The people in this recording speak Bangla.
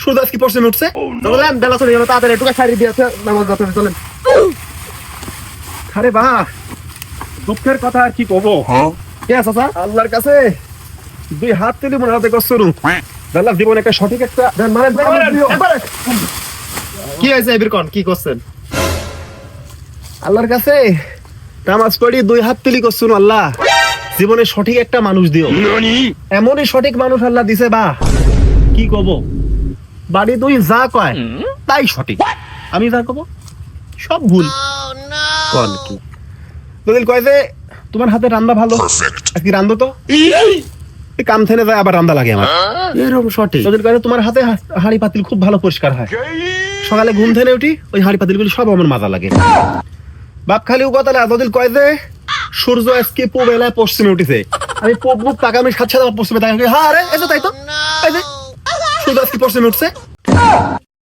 সূর্য আজকে পশ্চিমে উঠছে। চলেন বেলা চলে গেল, তাড়াতাড়ি একটু শাড়ি দিয়ে নামাজ যাতে চলেন। আরে বাহ, দুঃখের কথা আর কি কব। কে আছে স্যার? আল্লাহর কাছে 2 হাত তুলি মনে হাতে করছো আল্লাহ জীবন একটা সঠিক একটা মানে কি হয়েছে এবিরকন কি করছেন? আল্লাহর কাছে নামাজ পড়ি 2 হাত তুলি করছো আল্লাহ জীবনে সঠিক একটা মানুষ দিও। এমনই সঠিক মানুষ আল্লাহ দিছে বা কি কব, বাড়ি 2 যা কয় তাই সঠিক, আমি যা কব সব ভুল। কোন কি দলিল কয় যে তোমার হাতে রান্না ভালো, আজকে রান্ধো তো কাম থেনে যায় আবার রান্না লাগে আমার, এরকম সঠিক। দলিল কয় তোমার হাতে হাঁড়ি পাতিল খুব ভালো পরিষ্কার হয়, সকালে ঘুম থেকে উঠি ওই হাঁড়ি পাতিল গুলি সব আমার মাজা লাগে। বাপ খালি কথা না, দলিল কয় যে সূর্য আজকে পূবেলায় পশ্চিমে উঠেছে, আমি পূব মুখ তাকা আমি সাথে সাথে পশ্চিমে তাকাই, হ্যাঁ রে এই যে তাই তো, এই যে সূর্য আজকে পশ্চিমে উঠছে।